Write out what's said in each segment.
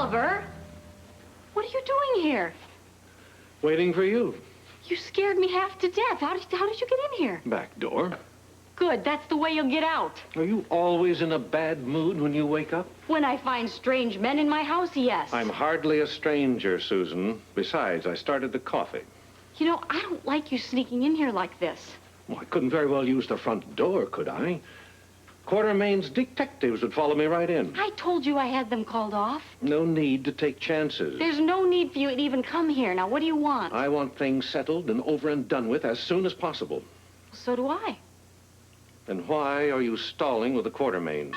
Oliver! What are you doing here? Waiting for you. You scared me half to death. How did you get in here? Back door. Good, that's the way you'll get out. Are you always in a bad mood when you wake up? When I find strange men in my house, yes. I'm hardly a stranger, Susan. Besides, I started the coffee. You know, I don't like you sneaking in here like this. Well, I couldn't very well use the front door, could I? Quartermain's detectives would follow me right in. I told you I had them called off. No need to take chances. There's no need for you to even come here. Now, what do you want? I want things settled and over and done with as soon as possible. So do I. Then why are you stalling with the Quartermains?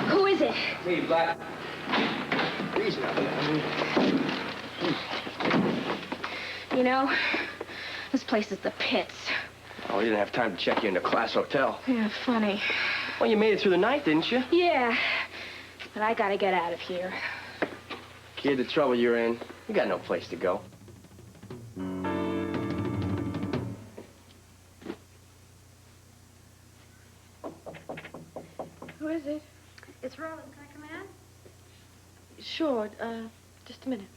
Who is it? Me, Black. Easy now. You know, this place is the pits. Oh, we didn't have time to check you in the class hotel. Yeah, funny. Well, you made it through the night, didn't you? Yeah, but I gotta get out of here. Kid, the trouble you're in, you got no place to go. Who is it? It's Roland. Can I come in? Sure, just a minute.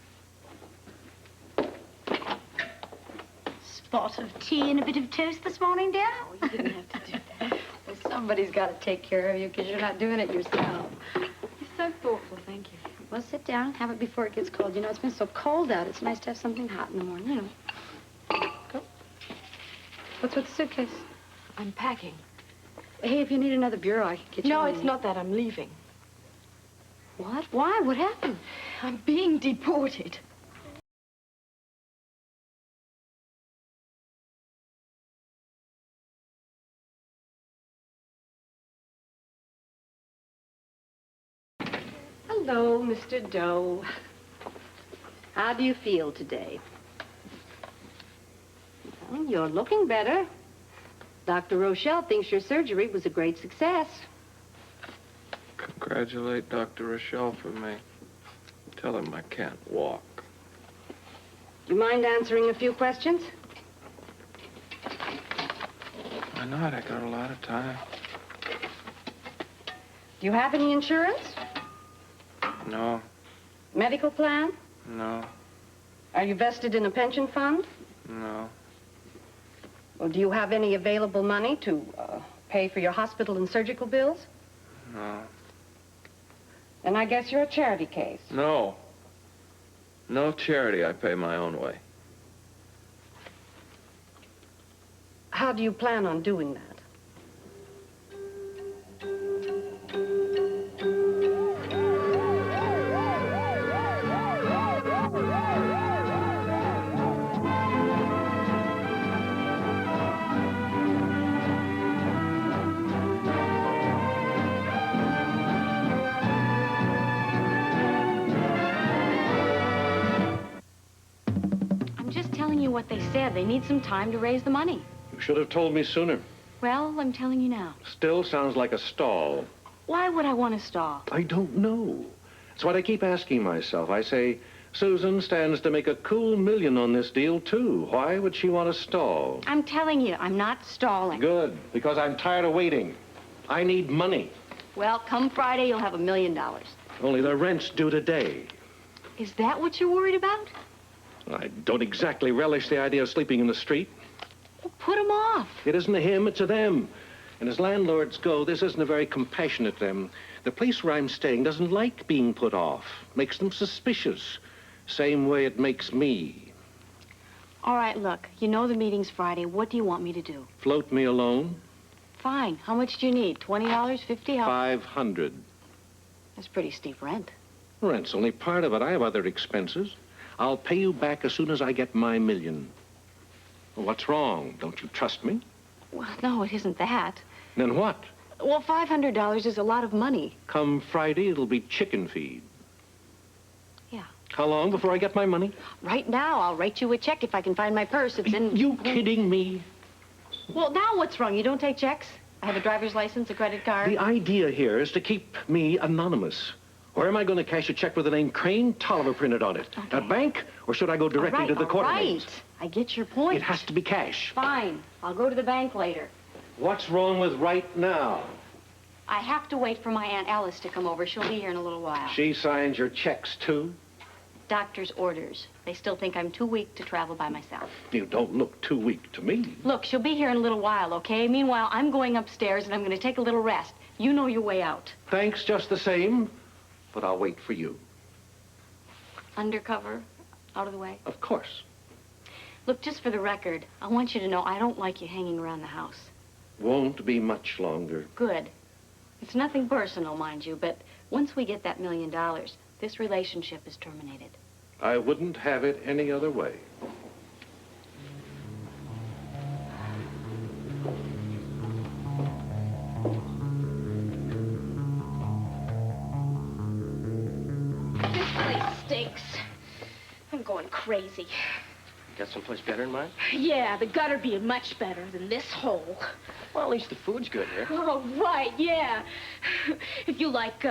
Spot of tea and a bit of toast this morning, dear? Oh, you didn't have to do that. Well, somebody's got to take care of you because you're not doing it yourself. You're so thoughtful, thank you. Well, sit down. Have it before it gets cold. You know, it's been so cold out. It's nice to have something hot in the morning, you know. Go. What's with the suitcase? I'm packing. Hey, if you need another bureau, I can get you No, one. it's not that. I'm leaving. What? Why? What happened? I'm being deported. Hello, Mr. Doe. How do you feel today? Well, you're looking better. Dr. Rochelle thinks your surgery was a great success. Congratulate Dr. Rochelle for me. Tell him I can't walk. Do you mind answering a few questions? Why not? I got a lot of time. Do you have any insurance? No, Medical plan? no, Are you vested in a pension fund? no. Well, do you have any available money to pay for your hospital and surgical bills? No. And I guess you're a charity case. No. No charity. I pay my own way. How do you plan on doing that? What they said. They need some time to raise the money. You should have told me sooner. Well, I'm telling you now. Still sounds like a stall. Why would I want to stall? I don't know. It's what I keep asking myself. I say, Susan stands to make a cool $1 million on this deal, too. Why would she want to stall? I'm telling you, I'm not stalling. Good, because I'm tired of waiting. I need money. Well, come Friday, you'll have $1 million. Only the rent's due today. Is that what you're worried about? I don't exactly relish the idea of sleeping in the street. Well, put him off. It isn't a him, it's a them. And as landlords go, this isn't a very compassionate them. The place where I'm staying doesn't like being put off. Makes them suspicious. Same way it makes me. All right, look, you know the meeting's Friday. What do you want me to do? Float me alone? Fine. How much do you need? $20, $50? $500. That's pretty steep rent. Rent's only part of it. I have other expenses. I'll pay you back as soon as I get my $1 million. Well, what's wrong? Don't you trust me? Well, no, it isn't that. Then what? Well, $500 is a lot of money. Come Friday, it'll be chicken feed. Yeah. How long before I get my money? Right now, I'll write you a check if I can find my purse. It's in... You kidding me? Well, now what's wrong? You don't take checks? I have a driver's license, a credit card. The idea here is to keep me anonymous. Where am I going to cash a check with the name Crane Tolliver printed on it? Okay. A bank, or should I go directly to the court? All right. I get your point. It has to be cash. Fine. I'll go to the bank later. What's wrong with right now? I have to wait for my Aunt Alice to come over. She'll be here in a little while. She signs your checks, too? Doctor's orders. They still think I'm too weak to travel by myself. You don't look too weak to me. Look, she'll be here in a little while, okay? Meanwhile, I'm going upstairs and I'm going to take a little rest. You know your way out. Thanks just the same, but I'll wait for you. Undercover, out of the way. Of course. Look, just for the record, I want you to know I don't like you hanging around the house. Won't be much longer. Good. It's nothing personal, mind you, but once we get that $1 million, this relationship is terminated. I wouldn't have it any other way. This place stinks. I'm going crazy. Got someplace better in mind? Yeah, the gutter be much better than this hole. Well, at least the food's good here. Oh, right, yeah. If you like,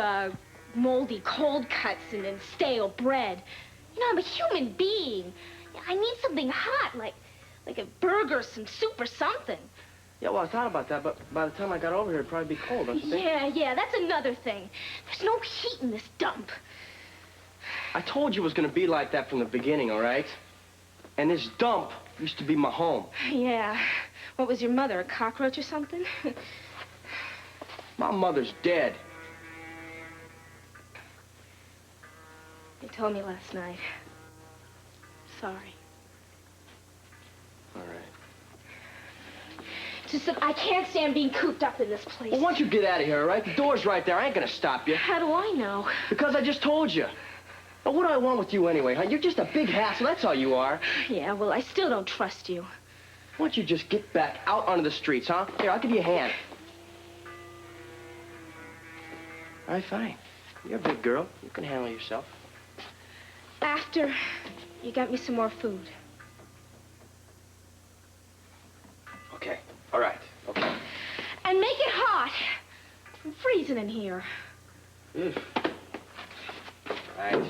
moldy cold cuts and then stale bread. You know, I'm a human being. I need something hot, like a burger, some soup or something. Yeah, well, I thought about that, but by the time I got over here, it'd probably be cold, don't you think? Yeah, that's another thing. There's no heat in this dump. I told you it was going to be like that from the beginning, all right? And this dump used to be my home. Yeah. What was your mother, a cockroach or something? My mother's dead. You told me last night. Sorry. All right. Just that I can't stand being cooped up in this place. Well, why don't you get out of here, all right? The door's right there. I ain't going to stop you. How do I know? Because I just told you. But what do I want with you anyway, huh? You're just a big hassle, that's all you are. Yeah, well, I still don't trust you. Why don't you just get back out onto the streets, huh? Here, I'll give you a hand. All right, fine. You're a big girl. You can handle yourself. After you got me some more food. Okay. All right. Okay. And make it hot. I'm freezing in here. Oof. All right.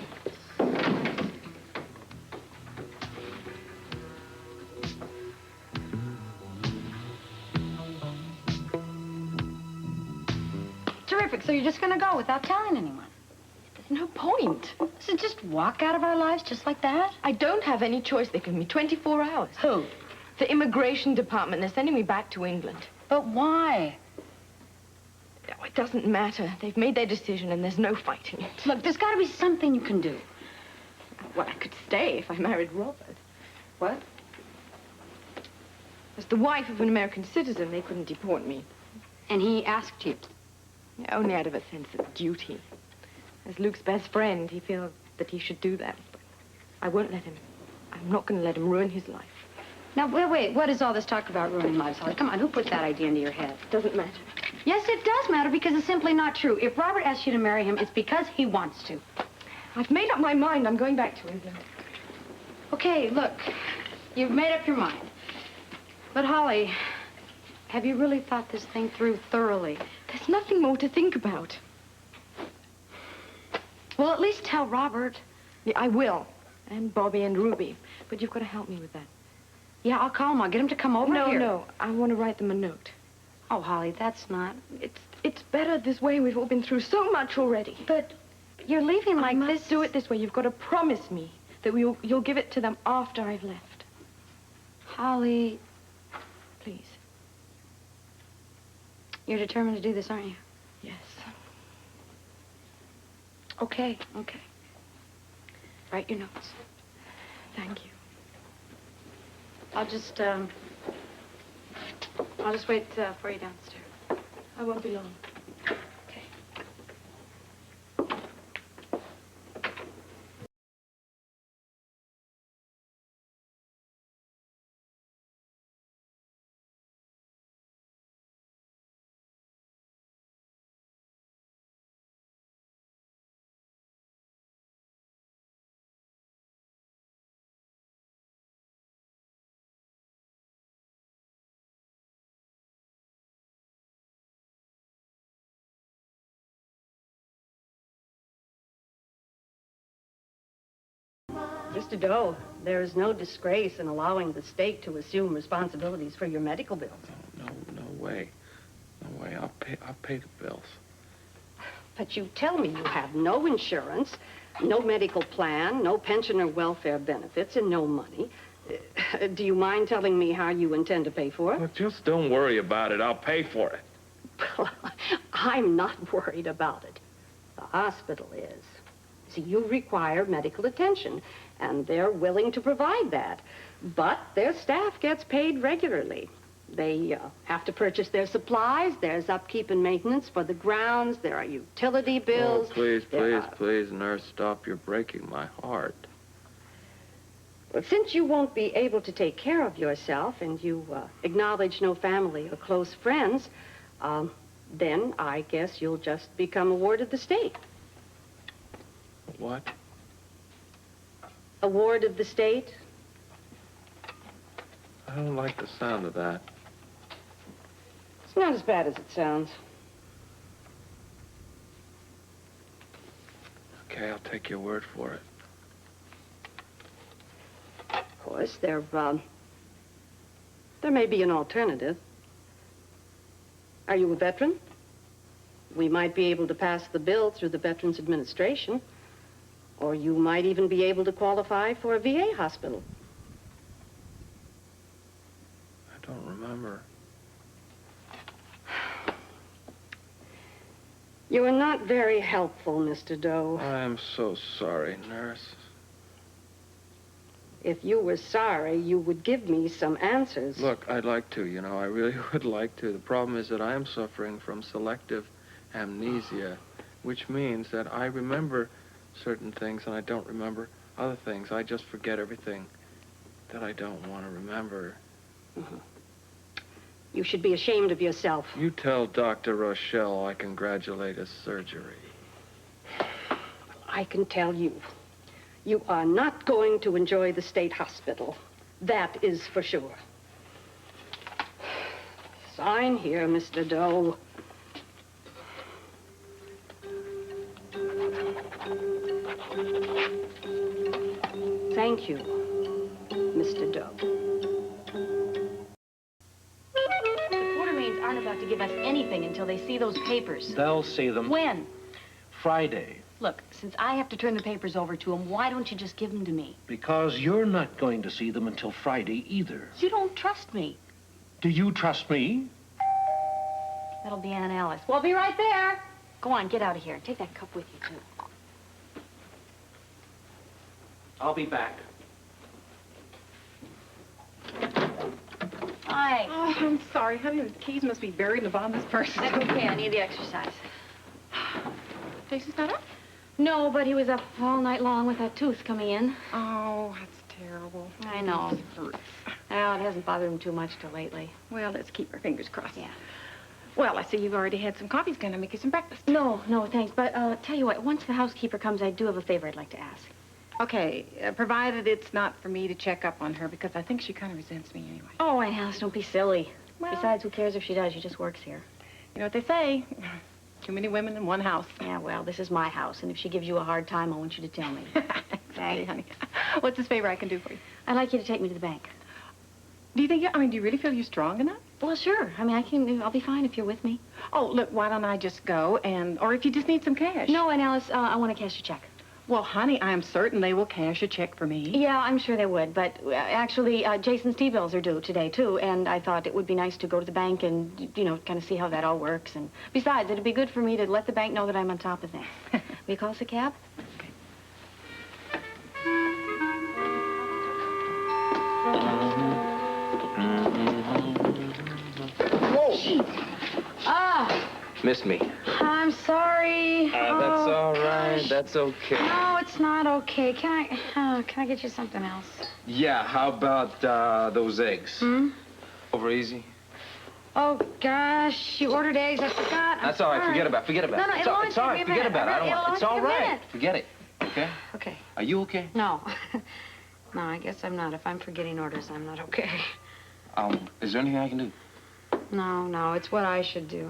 Terrific. So you're just going to go without telling anyone? There's no point. So just walk out of our lives just like that? I don't have any choice. They give me 24 hours. Who? The immigration department. They're sending me back to England. But why? Oh, it doesn't matter. They've made their decision and there's no fighting it. Look, there's got to be something you can do. Well, I could stay if I married Robert. What? As the wife of an American citizen, they couldn't deport me. And he asked you. Only out of a sense of duty. As Luke's best friend, he feels that he should do that. But I won't let him. I'm not going to let him ruin his life. Now, wait. What is all this talk about ruining lives, Holly? Come on, who put that idea into your head? Doesn't matter. Yes, it does matter because it's simply not true. If Robert asks you to marry him, it's because he wants to. I've made up my mind. I'm going back to England. Okay, look, you've made up your mind. But, Holly, have you really thought this thing through thoroughly? There's nothing more to think about. Well, at least tell Robert. Yeah, I will. And Bobby and Ruby. But you've got to help me with that. Yeah, I'll call him. I'll get him to come over here. No. I want to write them a note. Oh, Holly, that's not... It's better this way. We've all been through so much already. But you're leaving like I must this. do it this way. You've got to promise me that you'll give it to them after I've left. Holly, Please. you're determined to do this, aren't you? Yes. Okay. Write your notes. Thank you. I'll just wait for you downstairs. I won't be long. Mr. Doe, there is no disgrace in allowing the state to assume responsibilities for your medical bills. No way. No way. I'll pay the bills. But you tell me you have no insurance, no medical plan, no pension or welfare benefits, and no money. Do you mind telling me how you intend to pay for it? Look, just don't worry about it. I'll pay for it. Well, I'm not worried about it. The hospital is. See, you require medical attention, and they're willing to provide that. But their staff gets paid regularly. They have to purchase their supplies. There's upkeep and maintenance for the grounds. There are utility bills. Oh, please, nurse, stop. You're breaking my heart. Well, since you won't be able to take care of yourself and you acknowledge no family or close friends, then I guess you'll just become a ward of the state. What? A ward of the state? I don't like the sound of that. It's not as bad as it sounds. Okay, I'll take your word for it. Of course, there may be an alternative. Are you a veteran? We might be able to pass the bill through the Veterans Administration, or you might even be able to qualify for a VA hospital. I don't remember. You are not very helpful, Mr. Doe. I'm so sorry, nurse. If you were sorry, you would give me some answers. Look, I'd like to, you know, I really would like to. The problem is that I am suffering from selective amnesia, which means that I remember certain things and I don't remember other things. I just forget everything that I don't want to remember. Mm-hmm. You should be ashamed of yourself. You tell Dr. Rochelle I congratulate his surgery. I can tell you, you are not going to enjoy the state hospital. That is for sure. Sign here, Mr. Doe. Thank you, Mr. Doe. The Quartermains aren't about to give us anything until they see those papers. They'll see them. When? Friday. Look, since I have to turn the papers over to them, why don't you just give them to me? Because you're not going to see them until Friday either. You don't trust me. Do you trust me? That'll be Aunt Alice. We'll be right there. Go on, get out of here. Take that cup with you, too. I'll be back. Hi. Oh, I'm sorry, honey. The keys must be buried in the bottom of this purse. That's okay. I need the exercise. Jason's not up? No, but he was up all night long with that tooth coming in. Oh, that's terrible. I know. It hurts. Well, it hasn't bothered him too much till lately. Well, let's keep our fingers crossed. Yeah. Well, I see you've already had some coffee. He's gonna make you some breakfast. No, thanks. But tell you what, once the housekeeper comes, I do have a favor I'd like to ask. Okay, provided it's not for me to check up on her, because I think she kind of resents me anyway. Oh, Aunt Alice, don't be silly. Well, Besides, who cares if she does? She just works here. you know what they say. Too many women in one house. Yeah, well, this is my house, and if she gives you a hard time, I want you to tell me. Okay, honey. What's this favor I can do for you? I'd like you to take me to the bank. Do you think, do you really feel you're strong enough? Well, sure. I mean, I'll be fine if you're with me. Oh, look, why don't I just go or if you just need some cash. No, Aunt Alice, I want to cash a check. Well, honey, I am certain they will cash a check for me. Yeah, I'm sure they would, but actually, Jason's T-bills are due today, too, and I thought it would be nice to go to the bank and, kind of see how that all works, and besides, it'd be good for me to let the bank know that I'm on top of things. Will you call us a cab? Okay. Ah, Missed me. I'm sorry. That's all right. That's okay. No, it's not okay. Can I get you something else? Yeah, how about those eggs? Hmm? Over easy? Oh, gosh, you ordered eggs. I forgot. That's all right. Forget about it. No, It's all right. Forget about it. I don't want it. It's all right. It. Forget it. Okay? Okay. Are you okay? No. No, I guess I'm not. If I'm forgetting orders, I'm not okay. Is there anything I can do? No, it's what I should do.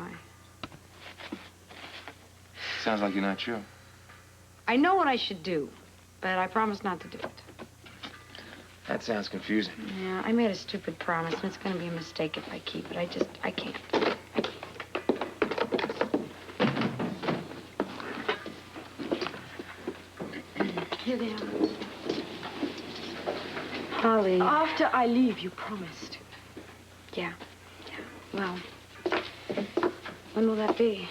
Sounds like you're not sure. I know what I should do, but I promise not to do it. That sounds confusing. Yeah, I made a stupid promise, and it's going to be a mistake if I keep it. I can't. Here they are. Holly. After I leave, you promised. Yeah. Well, when will that be?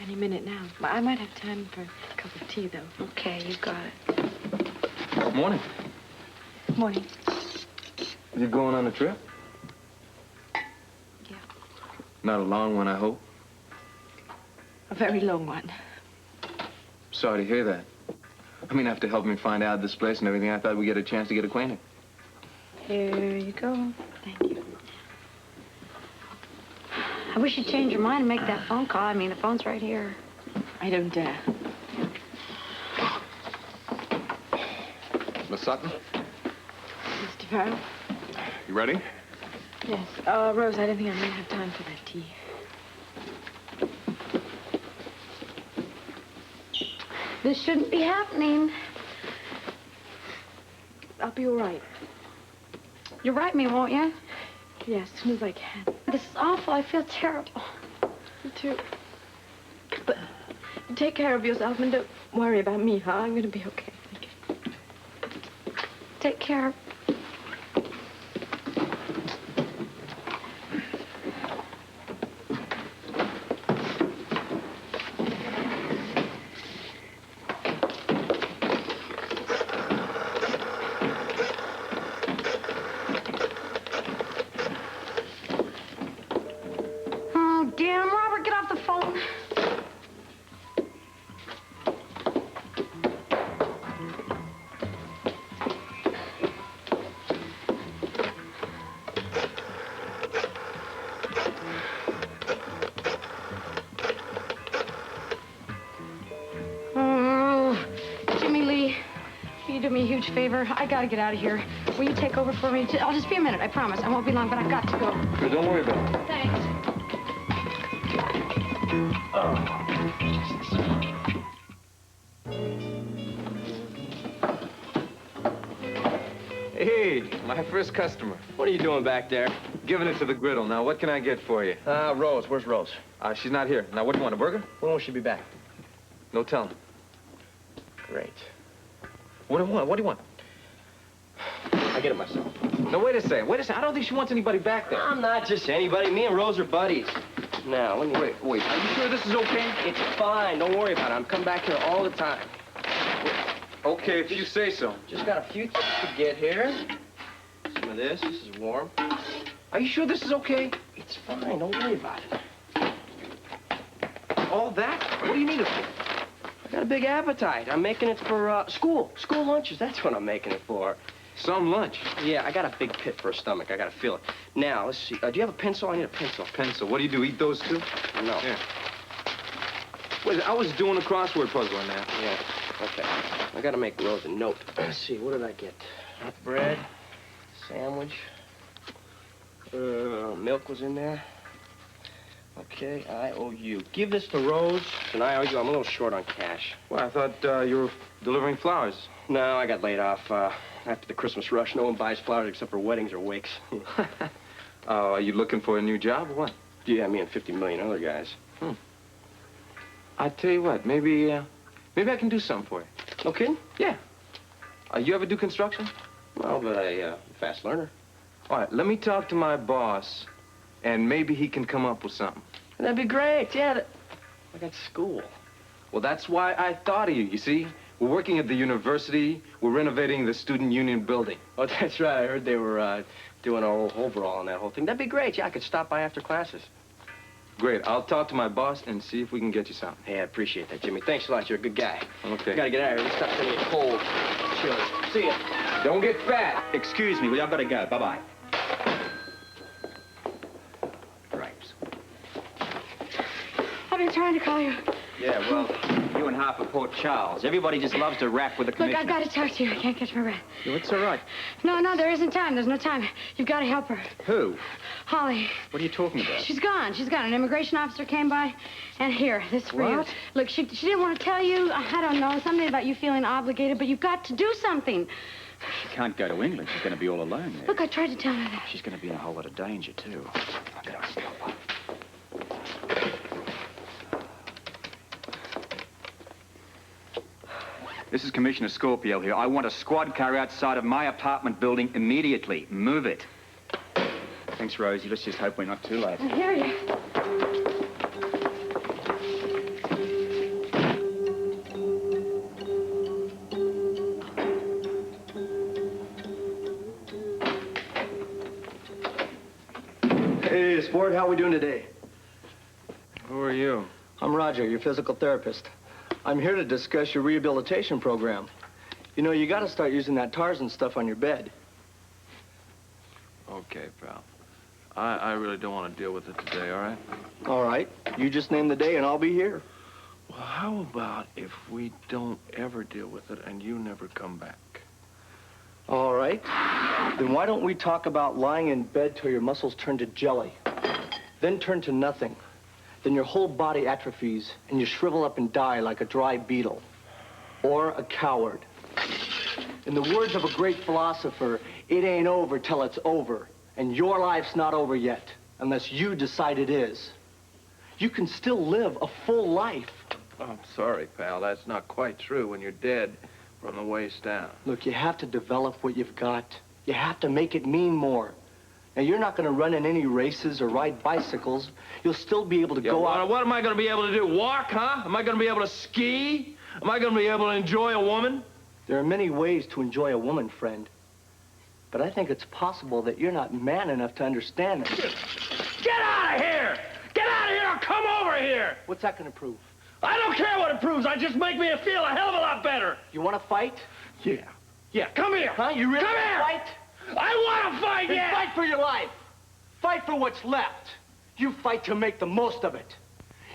Any minute now. I might have time for a cup of tea, though. Okay, you got it. Good morning. Morning. You going on a trip? Yeah. Not a long one, I hope. A very long one. Sorry to hear that. I mean, after helping me find out this place and everything, I thought we'd get a chance to get acquainted. Here you go. Thank you. I wish you'd change your mind and make that phone call. I mean, the phone's right here. I don't dare. Miss Sutton, Mr. Farrell? you ready? Yes. Rose, I don't think I'm going to have time for that tea. This shouldn't be happening. I'll be all right. You'll write me, won't you? Yeah, as soon as I can. This is awful. I feel terrible. Me too. But take care of yourself and don't worry about me, huh? I'm going to be okay. Thank you. Take care. Oh, damn. Robert, get off the phone. Oh, Jimmy Lee, will you do me a huge favor? I gotta get out of here. Will you take over for me? I'll just be a minute, I promise. I won't be long, but I've got to go. Sure, don't worry about it. Thanks. Hey, my first customer. What are you doing back there? Giving it to the griddle. Now, what can I get for you? Rose. Where's Rose? She's not here. Now, what do you want, a burger? When will she be back? No telling. Great. What do you want? What do you want? I get it myself. No, wait a second. Wait a second. I don't think she wants anybody back there. I'm not just anybody. Me and Rose are buddies. Now, let me... Wait. Are you sure this is okay? It's fine. Don't worry about it. I'm coming back here all the time. Okay, if you say so. Just got a few things to get here. Some of this. This is warm. Are you sure this is okay? It's fine. Don't worry about it. All that? What do you need it for? I got a big appetite. I'm making it for school. School lunches. That's what I'm making it for. Some lunch. Yeah, I got a big pit for a stomach. I got to feel it. Now, let's see. Do you have a pencil? I need a pencil. Pencil. What do you do? Eat those too? No. Yeah. Wait, I was doing a crossword puzzle on that. Yeah. Okay. I got to make Rose a note. Let's see. What did I get? Bread, sandwich. Milk was in there. Okay, I owe you. Give this to Rose, and I owe you. I'm a little short on cash. Well, I thought you were delivering flowers. No, I got laid off after the Christmas rush. No one buys flowers except for weddings or wakes. Are you looking for a new job or what? Yeah, me and 50 million other guys. I tell you what, maybe I can do something for you. No kidding? Yeah. You ever do construction? Well, but I'm a fast learner. All right, let me talk to my boss, and maybe he can come up with something. That'd be great. Yeah, I got school. Well, that's why I thought of you, you see? We're working at the university. We're renovating the student union building. Oh, that's right. I heard they were doing a whole overhaul on that whole thing. That'd be great. Yeah, I could stop by after classes. Great. I'll talk to my boss and see if we can get you something. Hey, I appreciate that, Jimmy. Thanks a lot. You're a good guy. Okay. I gotta get out of here. Stop sending me cold chili. See ya. Don't get fat. Excuse me, we all gotta go. Bye-bye. Right. I've been trying to call you. Yeah, well, You and half of Port Charles. Everybody just loves to rap with the Look, commissioner. I've got to talk to you. I can't catch my breath. It's all right. No, there isn't time. There's no time. You've got to help her. Who? Holly. What are you talking about? She's gone. An immigration officer came by, and here, this is for you. Look, she didn't want to tell you, I don't know, something about you feeling obligated, but you've got to do something. She can't go to England. She's going to be all alone there. Look, I tried to tell her that. She's going to be in a whole lot of danger, too. I'll get her a stopper. This is Commissioner Scorpio here. I want a squad car outside of my apartment building immediately. Move it. Thanks, Rosie. Let's just hope we're not too late. I hear you. Hey, sport, how are we doing today? Who are you? I'm Roger, your physical therapist. I'm here to discuss your rehabilitation program. You know, you got to start using that Tarzan stuff on your bed. Okay, pal. I really don't want to deal with it today, all right? All right. You just name the day and I'll be here. Well, how about if we don't ever deal with it and you never come back? All right. Then why don't we talk about lying in bed till your muscles turn to jelly, then turn to nothing. Then your whole body atrophies and you shrivel up and die like a dry beetle or a coward. In the words of a great philosopher, it ain't over till it's over. And your life's not over yet, unless you decide it is. You can still live a full life. Oh, I'm sorry, pal. That's not quite true when you're dead from the waist down. Look, you have to develop what you've got. You have to make it mean more. Now, you're not going to run in any races or ride bicycles. You'll still be able to go out. What am I going to be able to do? Walk, huh? Am I going to be able to ski? Am I going to be able to enjoy a woman? There are many ways to enjoy a woman, friend. But I think it's possible that you're not man enough to understand it. Get out of here! Get out of here or come over here! What's that going to prove? I don't care what it proves. I just make me feel a hell of a lot better. You want to fight? Yeah, come here. Huh? You really come want here. to fight? I want to fight, Then yeah! fight for your life. Fight for what's left. You fight to make the most of it.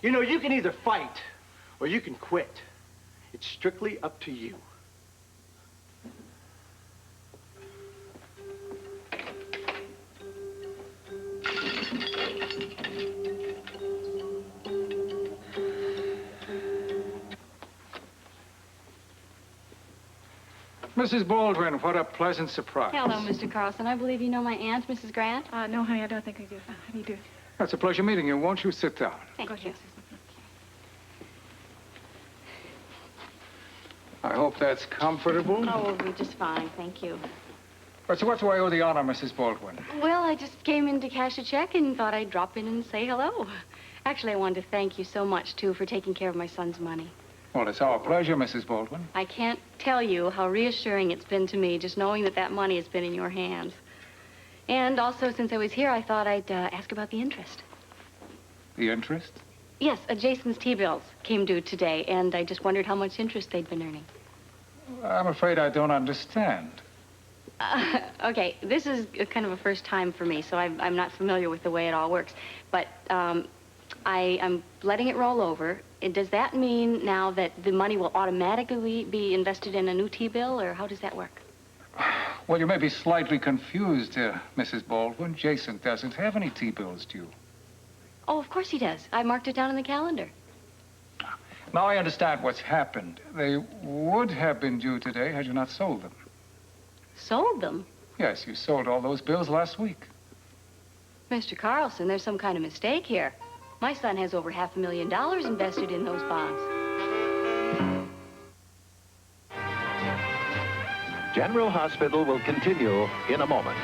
You know, you can either fight or you can quit. It's strictly up to you. Mrs. Baldwin, what a pleasant surprise. Hello, Mr. Carlson. I believe you know my aunt, Mrs. Grant. No, honey, I don't think I do. How do you do? It's a pleasure meeting you. Won't you sit down? Thank you. I hope that's comfortable. Oh, we'll be just fine, thank you. So what do I owe the honor, Mrs. Baldwin? Well, I just came in to cash a check and thought I'd drop in and say hello. Actually, I wanted to thank you so much, too, for taking care of my son's money. Well, it's our pleasure, Mrs. Baldwin. I can't tell you how reassuring it's been to me just knowing that that money has been in your hands. And also, since I was here, I thought I'd ask about the interest. The interest? Yes, Jason's T-bills came due today, and I just wondered how much interest they'd been earning. I'm afraid I don't understand. Okay, this is kind of a first time for me, so I'm not familiar with the way it all works. But I'm letting it roll over. And does that mean now that the money will automatically be invested in a new T-bill, or how does that work? Well, you may be slightly confused, Mrs. Baldwin. Jason doesn't have any T-bills due. Oh, of course he does. I marked it down in the calendar. Now I understand what's happened. They would have been due today had you not sold them. Sold them? Yes, you sold all those bills last week. Mr. Carlson, there's some kind of mistake here. My son has over $500,000 invested in those bonds. General Hospital will continue in a moment.